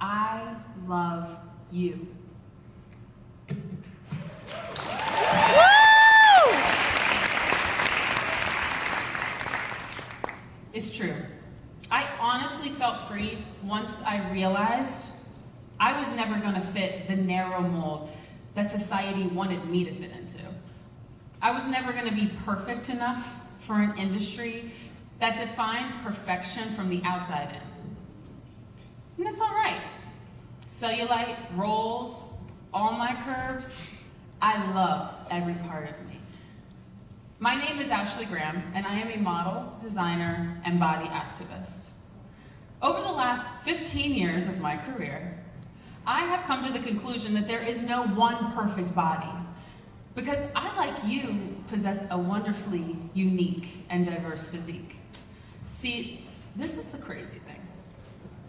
I love you. It's true. I honestly felt free once I realized I was never going to fit the narrow mold that society wanted me to fit into. I was never going to be perfect enough for an industry that defined perfection from the outside in. And that's all right. Cellulite, rolls, all my curves, I love every part of me. My name is Ashley Graham, and I am a model, designer, and body activist. Over the last 15 years of my career, I have come to the conclusion that there is no one perfect body, because I, like you, possess a wonderfully unique and diverse physique. See, this is the crazy thing.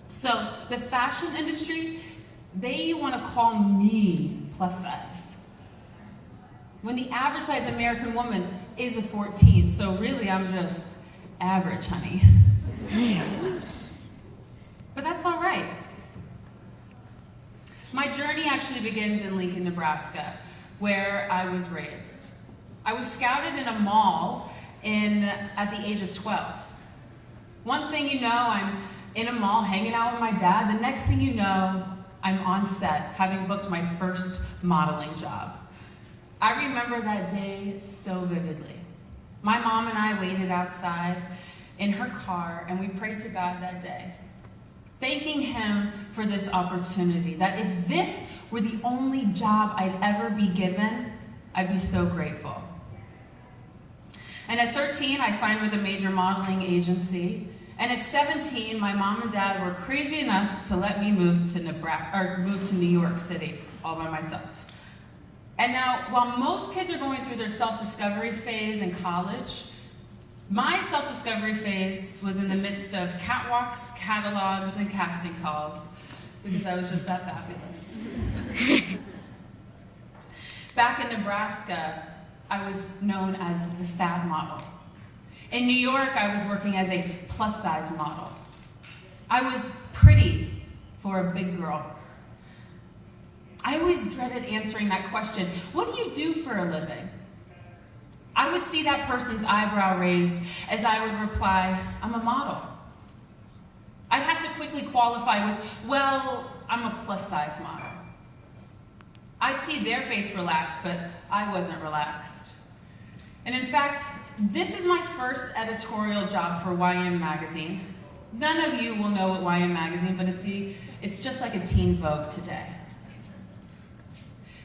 So, the fashion industry, they want to call me plus size, when the average size American woman is a 14, so really I'm just average, honey. But that's all right. My journey actually begins in Lincoln, Nebraska, where I was raised. I was scouted in a mall at the age of 12. One thing you know, I'm in a mall hanging out with my dad. The next thing you know, I'm on set, having booked my first modeling job. I remember that day so vividly. My mom and I waited outside in her car, and we prayed to God that day, thanking him for this opportunity, that if this were the only job I'd ever be given, I'd be so grateful. And at 13, I signed with a major modeling agency. And at 17, my mom and dad were crazy enough to let me move to New York City all by myself. And now, while most kids are going through their self-discovery phase in college, my self-discovery phase was in the midst of catwalks, catalogs, and casting calls, because I was just that fabulous. Back in Nebraska, I was known as the fab model. In New York, I was working as a plus-size model. I was pretty for a big girl. I always dreaded answering that question, what do you do for a living? I would see that person's eyebrow raise as I would reply, I'm a model. I'd have to quickly qualify with, well, I'm a plus-size model. I'd see their face relax, but I wasn't relaxed. And in fact, this is my first editorial job for YM Magazine. None of you will know what YM Magazine, but it's just like a Teen Vogue today.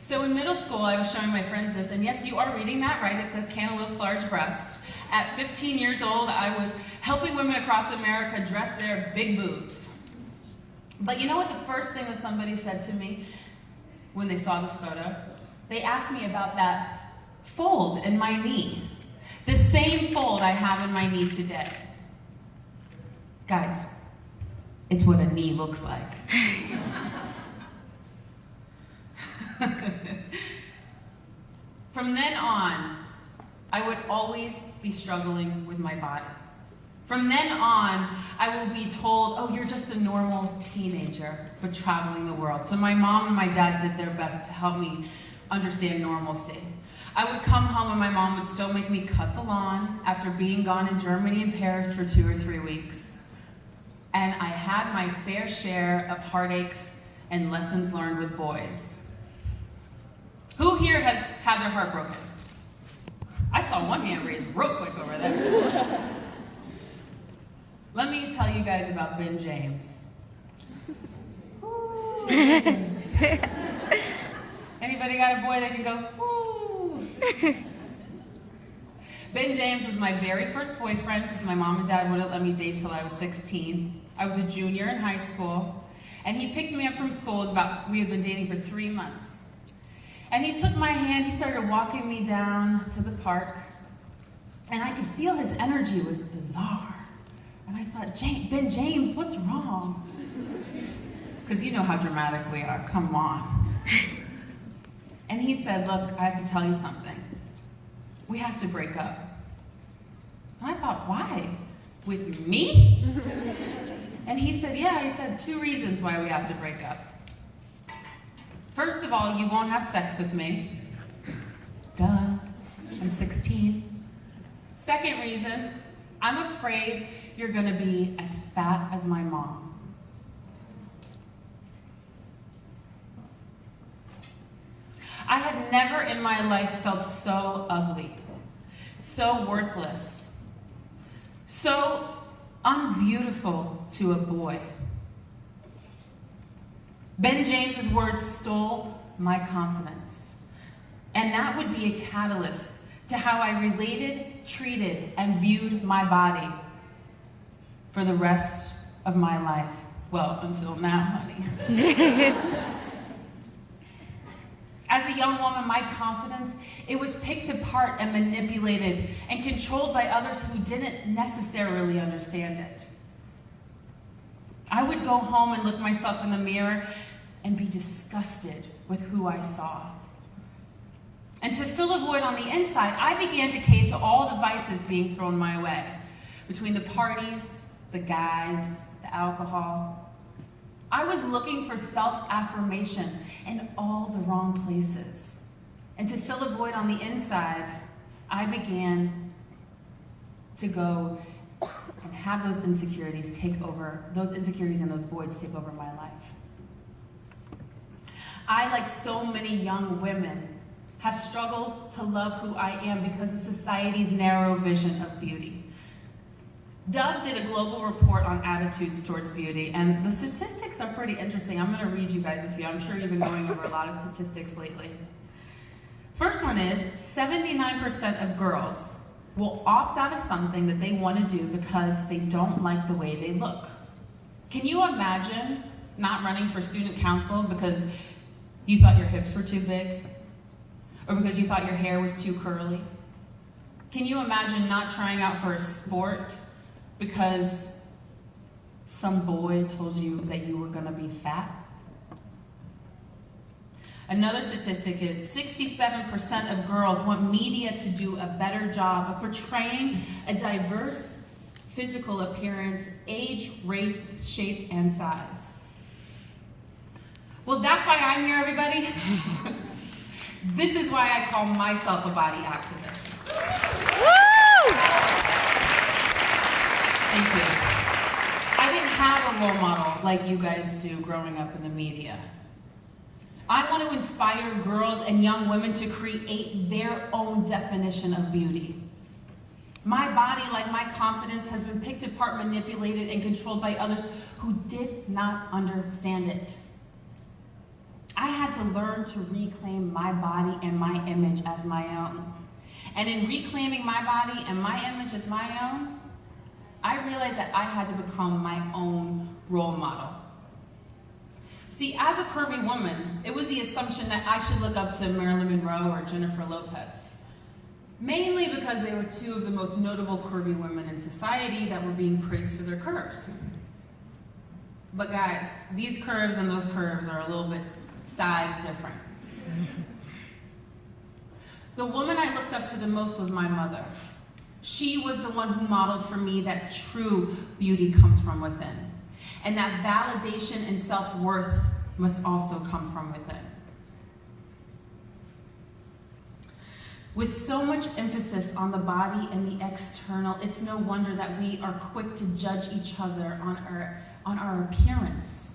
So in middle school, I was showing my friends this, and yes, you are reading that right. It says Cantaloupe's large breast. At 15 years old, I was helping women across America dress their big boobs. But you know what the first thing that somebody said to me when they saw this photo? They asked me about that fold in my knee. The same fold I have in my knee today. Guys, it's what a knee looks like. From then on, I would always be struggling with my body. From then on, I will be told, oh, you're just a normal teenager, but traveling the world. So my mom and my dad did their best to help me understand normalcy. I would come home and my mom would still make me cut the lawn after being gone in Germany and Paris for 2 or 3 weeks. And I had my fair share of heartaches and lessons learned with boys. Who here has had their heart broken? I saw one hand raised real quick over there. Let me tell you guys about Ben James. Ooh, Ben James. Anybody got a boy that can go, ooh? Ben James was my very first boyfriend because my mom and dad wouldn't let me date till I was 16. I was a junior in high school, and he picked me up from school. We had been dating for 3 months. And he took my hand, he started walking me down to the park, and I could feel his energy was bizarre. And I thought, Ben James, what's wrong? Because you know how dramatic we are, come on. And he said, look, I have to tell you something. We have to break up. And I thought, why? With me? And he said, yeah, he said 2 reasons why we have to break up. First of all, you won't have sex with me. Duh, I'm 16. Second reason, I'm afraid you're gonna be as fat as my mom. I had never in my life felt so ugly, so worthless, so unbeautiful to a boy. Ben James's words stole my confidence, and that would be a catalyst to how I related, treated, and viewed my body for the rest of my life. Well, until now, honey. As a young woman, my confidence, it was picked apart and manipulated and controlled by others who didn't necessarily understand it. I would go home and look myself in the mirror and be disgusted with who I saw. And to fill a void on the inside, I began to cave to all the vices being thrown my way. Between the parties, the guys, the alcohol, I was looking for self-affirmation in all the wrong places. And to fill a void on the inside, I began to go and have those insecurities take over, those insecurities and those voids take over my life. I, like so many young women, have struggled to love who I am because of society's narrow vision of beauty. Dove did a global report on attitudes towards beauty, and the statistics are pretty interesting. I'm going to read you guys a few. I'm sure you've been going over a lot of statistics lately. First one is 79% of girls will opt out of something that they want to do because they don't like the way they look. Can you imagine not running for student council because you thought your hips were too big? Or because you thought your hair was too curly? Can you imagine not trying out for a sport because some boy told you that you were going to be fat? Another statistic is 67% of girls want media to do a better job of portraying a diverse physical appearance, age, race, shape, and size. Well, that's why I'm here, everybody. This is why I call myself a body activist. Woo! Thank you. I didn't have a role model like you guys do growing up in the media. I want to inspire girls and young women to create their own definition of beauty. My body, like my confidence, has been picked apart, manipulated, and controlled by others who did not understand it. I had to learn to reclaim my body and my image as my own. And in reclaiming my body and my image as my own, I realized that I had to become my own role model. See, as a curvy woman, it was the assumption that I should look up to Marilyn Monroe or Jennifer Lopez. Mainly because they were 2 of the most notable curvy women in society that were being praised for their curves. But guys, these curves and those curves are a little bit size different. The woman I looked up to the most was my mother. She was the one who modeled for me that true beauty comes from within, and that validation and self-worth must also come from within. With so much emphasis on the body and the external, it's no wonder that we are quick to judge each other on our appearance.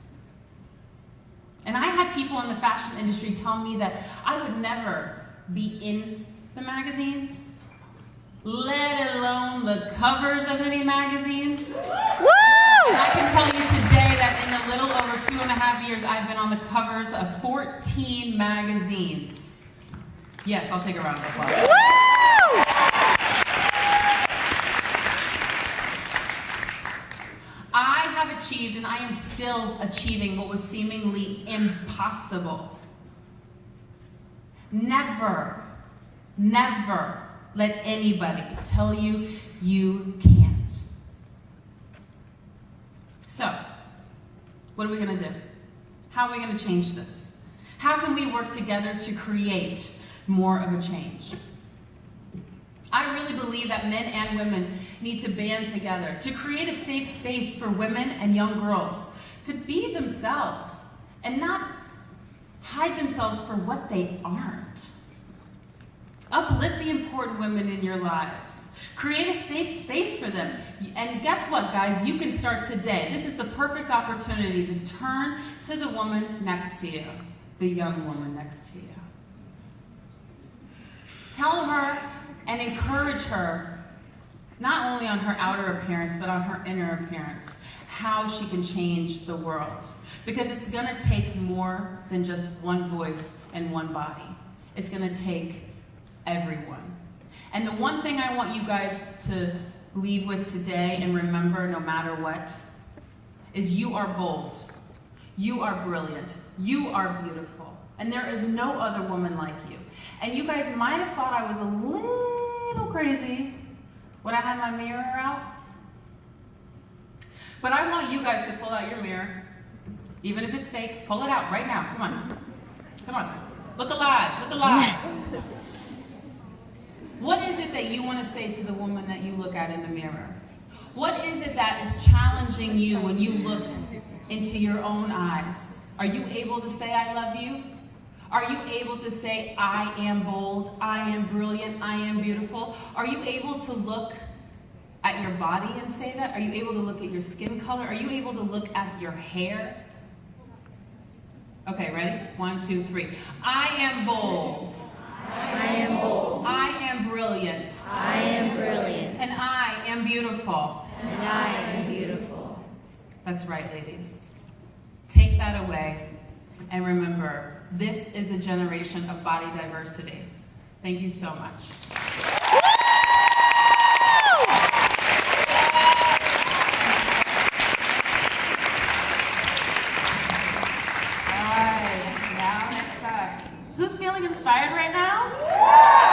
And I had people in the fashion industry tell me that I would never be in the magazines, let alone the covers of any magazines. Woo! And I can tell you today that in a little over 2.5 years, I've been on the covers of 14 magazines. Yes, I'll take a round of applause. Woo! I have achieved, and I am still achieving, what was seemingly impossible. Never, never let anybody tell you you can't. So, what are we going to do? How are we going to change this? How can we work together to create more of a change? I really believe that men and women need to band together to create a safe space for women and young girls to be themselves and not hide themselves for what they aren't. Uplift the important women in your lives. Create a safe space for them. And guess what, guys? You can start today. This is the perfect opportunity to turn to the woman next to you, the young woman next to you. Tell her and encourage her, not only on her outer appearance, but on her inner appearance, how she can change the world. Because it's going to take more than just one voice and one body. It's going to take everyone. And the one thing I want you guys to leave with today and remember no matter what is you are bold. You are brilliant. You are beautiful. And there is no other woman like you. And you guys might have thought I was a little crazy when I had my mirror out. But I want you guys to pull out your mirror. Even if it's fake, pull it out right now. Come on. Come on. Look alive. Look alive. What is it that you want to say to the woman that you look at in the mirror? What is it that is challenging you when you look into your own eyes? Are you able to say, I love you? Are you able to say, I am bold, I am brilliant, I am beautiful? Are you able to look at your body and say that? Are you able to look at your skin color? Are you able to look at your hair? Okay, ready? 1, 2, 3. I am bold. I am bold. I am brilliant. I am brilliant. And I am beautiful. And I am beautiful. That's right, ladies. Take that away and remember, this is a generation of body diversity. Thank you so much. All right, now next up. Who's feeling inspired right now?